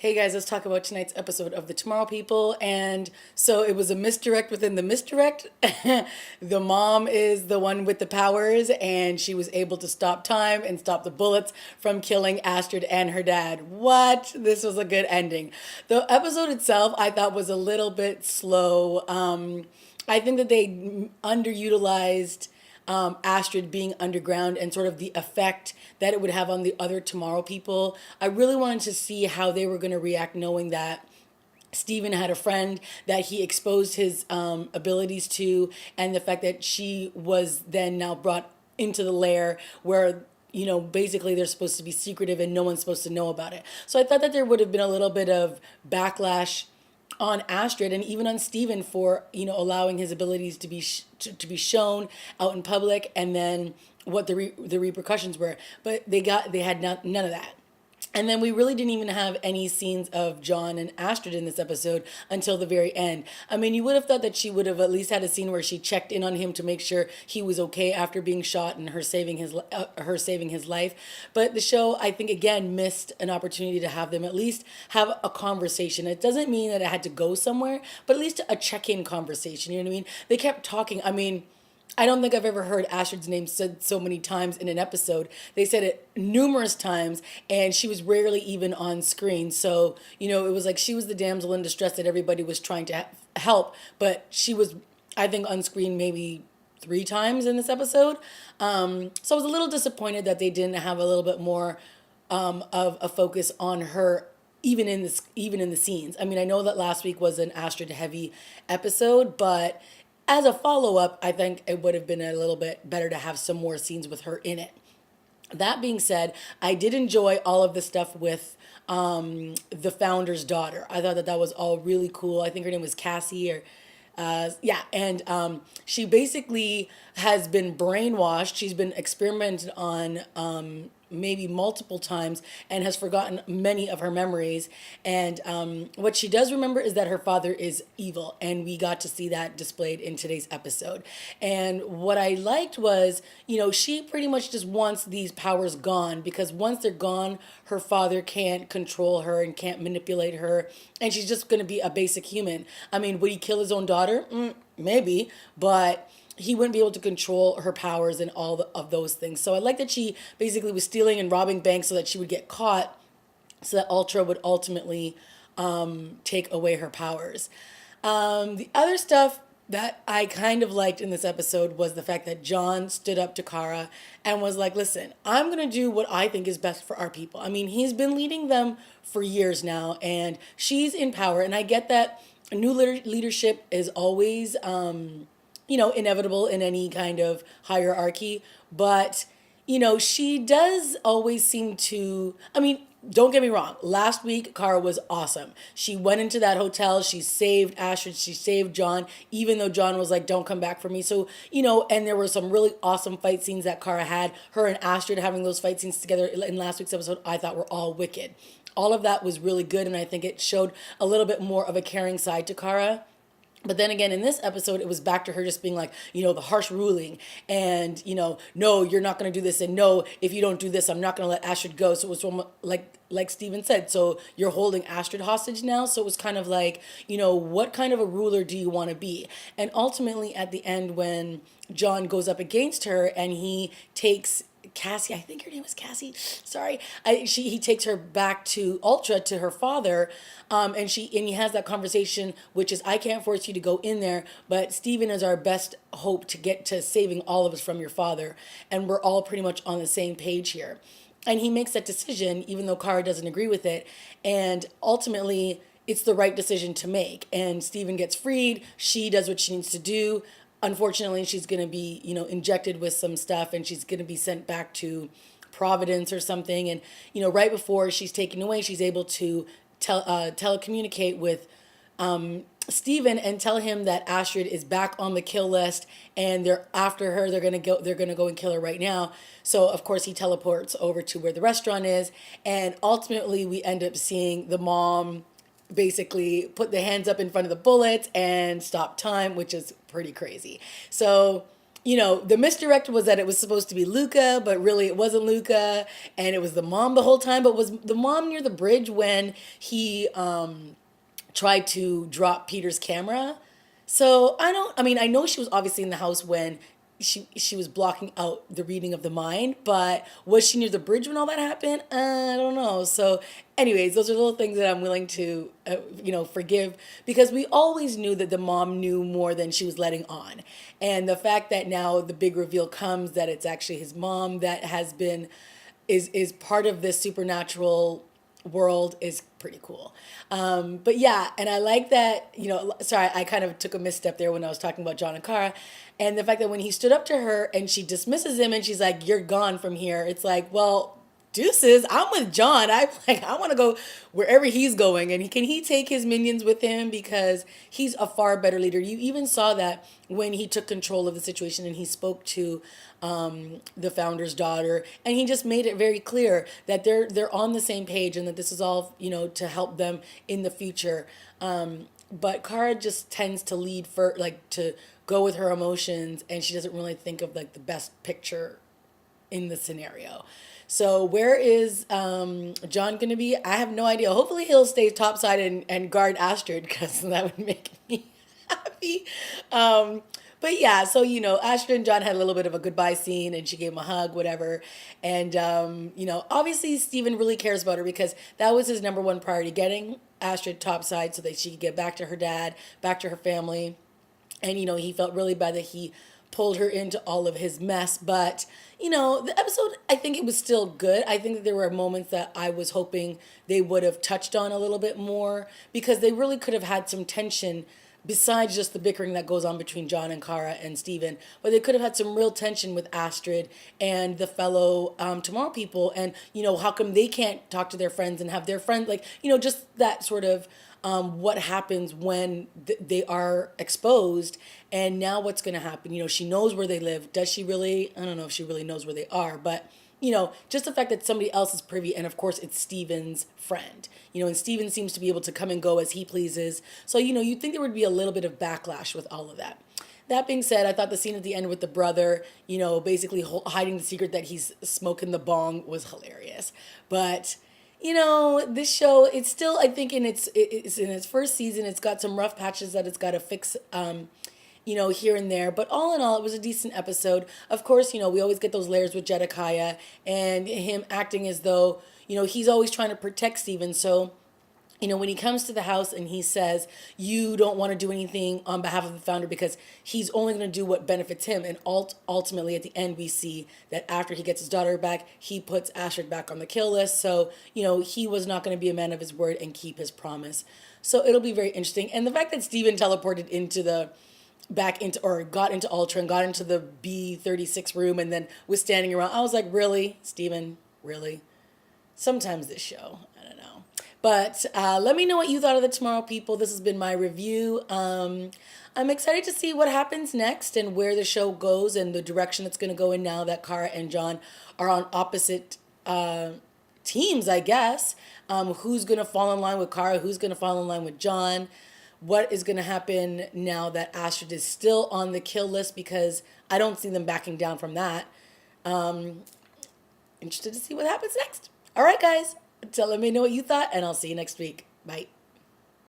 Hey guys, let's talk about tonight's episode of The Tomorrow People. And so it was a misdirect within the misdirect. The mom is the one with the powers, and she was able to stop time and stop the bullets from killing Astrid and her dad. What? This was a good ending. The episode itself, I thought, was a little bit slow. I think that they underutilized Astrid being underground and sort of the effect that it would have on the other Tomorrow People. I really wanted to see how they were going to react knowing that Steven had a friend that he exposed his abilities to, and the fact that she was then now brought into the lair where basically they're supposed to be secretive and no one's supposed to know about it. So I thought that there would have been a little bit of backlash on Astrid and even on Steven for allowing his abilities to be to be shown out in public, and then what the repercussions were. But they had none of that. And then we really didn't even have any scenes of John and Astrid in this episode until the very end. I mean, you would have thought that she would have at least had a scene where she checked in on him to make sure he was okay after being shot and her saving his life. But the show, I think, again, missed an opportunity to have them at least have a conversation. It doesn't mean that it had to go somewhere, but at least a check-in conversation. You know what I mean? They kept talking. I mean, I don't think I've ever heard Astrid's name said so many times in an episode. They said it numerous times, and she was rarely even on screen. So, it was like she was the damsel in distress that everybody was trying to help, but she was, I think, on screen maybe 3 times in this episode. So I was a little disappointed that they didn't have a little bit more of a focus on her even in the scenes. I mean, I know that last week was an Astrid heavy episode, but as a follow-up, I think it would have been a little bit better to have some more scenes with her in it. That being said, I did enjoy all of the stuff with the founder's daughter. I thought that that was all really cool. I think her name was Cassie, or and she basically has been brainwashed. She's been experimented on maybe multiple times and has forgotten many of her memories. And what she does remember is that her father is evil, and we got to see that displayed in today's episode. And what I liked was, she pretty much just wants these powers gone, because once they're gone, her father can't control her and can't manipulate her, and she's just going to be a basic human. I mean, would he kill his own daughter? Maybe, but he wouldn't be able to control her powers and of those things. So I like that she basically was stealing and robbing banks so that she would get caught, so that Ultra would ultimately take away her powers. The other stuff that I kind of liked in this episode was the fact that John stood up to Cara and was like, listen, I'm going to do what I think is best for our people. I mean, he's been leading them for years now, and she's in power. And I get that new leadership is always inevitable in any kind of hierarchy. But, she does always seem to, I mean, don't get me wrong. Last week, Cara was awesome. She went into that hotel. She saved Astrid. She saved John, even though John was like, don't come back for me. So, and there were some really awesome fight scenes that Cara had. Her and Astrid having those fight scenes together in last week's episode, I thought were all wicked. All of that was really good, and I think it showed a little bit more of a caring side to Cara. But then again, in this episode, it was back to her just being like, the harsh ruling, and, no, you're not going to do this. And no, if you don't do this, I'm not going to let Astrid go. So it was like Steven said, so you're holding Astrid hostage now. So it was kind of like, what kind of a ruler do you want to be? And ultimately at the end, when John goes up against her and he takes Cassie, I think her name was Cassie. Sorry, he takes her back to Ultra, to her father, and he has that conversation, which is, I can't force you to go in there, but Steven is our best hope to get to saving all of us from your father, and we're all pretty much on the same page here. And he makes that decision, even though Cara doesn't agree with it, and ultimately it's the right decision to make. And Steven gets freed. She does what she needs to do. Unfortunately, she's going to be, injected with some stuff, and she's going to be sent back to Providence or something. And, right before she's taken away, she's able to telecommunicate with Steven and tell him that Astrid is back on the kill list, and they're after her. They're going to go and kill her right now. So, of course, he teleports over to where the restaurant is. And ultimately, we end up seeing the mom basically put the hands up in front of the bullets and stop time, which is pretty crazy. So the misdirect was that it was supposed to be Luca, but really it wasn't Luca, and it was the mom the whole time. But was the mom near the bridge when he tried to drop Peter's camera? So I don't. I mean, I know she was obviously in the house when she was blocking out the reading of the mind, but was she near the bridge when all that happened? I don't know. So, anyways, those are little things that I'm willing to, forgive, because we always knew that the mom knew more than she was letting on, and the fact that now the big reveal comes that it's actually his mom that has been is part of this supernatural world is pretty cool. But yeah, and I like that, sorry, I kind of took a misstep there when I was talking about John and Cara. And the fact that when he stood up to her and she dismisses him and she's like, "You're gone from here." It's like, well, deuces, I'm with John. I want to go wherever he's going. And can he take his minions with him? Because he's a far better leader. You even saw that when he took control of the situation and he spoke to the founder's daughter, and he just made it very clear that they're on the same page and that this is all to help them in the future. But Cara just tends to lead for to go with her emotions, and she doesn't really think of the best picture in the scenario. So where is John going to be? I have no idea. Hopefully he'll stay topside and guard Astrid, because that would make me happy. But yeah, so Ashton and John had a little bit of a goodbye scene, and she gave him a hug, whatever. And obviously Steven really cares about her, because that was his number one priority, getting Astrid topside so that she could get back to her dad, back to her family. And he felt really bad that he pulled her into all of his mess. But the episode, I think it was still good. I think that there were moments that I was hoping they would have touched on a little bit more, because they really could have had some tension besides just the bickering that goes on between John and Cara and Steven. But they could have had some real tension with Astrid and the fellow Tomorrow people. And, how come they can't talk to their friends and have their friends, just that sort of what happens when they are exposed. And now what's going to happen? She knows where they live. Does she really? I don't know if she really knows where they are. But just the fact that somebody else is privy, and of course it's Steven's friend, and Steven seems to be able to come and go as he pleases. So, you'd think there would be a little bit of backlash with all of that. That being said, I thought the scene at the end with the brother, basically hiding the secret that he's smoking the bong was hilarious. But, this show, it's still, I think it's in its first season. It's got some rough patches that it's got to fix, here and there. But all in all, it was a decent episode. Of course, we always get those layers with Jedediah and him acting as though, he's always trying to protect Steven. So, when he comes to the house and he says, you don't want to do anything on behalf of the founder because he's only going to do what benefits him. And ultimately, at the end, we see that after he gets his daughter back, he puts Astrid back on the kill list. So, he was not going to be a man of his word and keep his promise. So it'll be very interesting. And the fact that Steven teleported got into Ultra and got into the B36 room and then was standing around, I was like, really, Steven, really? Sometimes this show, I don't know. But let me know what you thought of the Tomorrow People. This has been my review. I'm excited to see what happens next and where the show goes and the direction it's going to go in now that Cara and John are on opposite teams, I guess. Who's going to fall in line with Cara? Who's going to fall in line with John? What is going to happen now that Astrid is still on the kill list, because I don't see them backing down from that. Interested to see what happens next. All right, guys. Let me know what you thought, and I'll see you next week. Bye.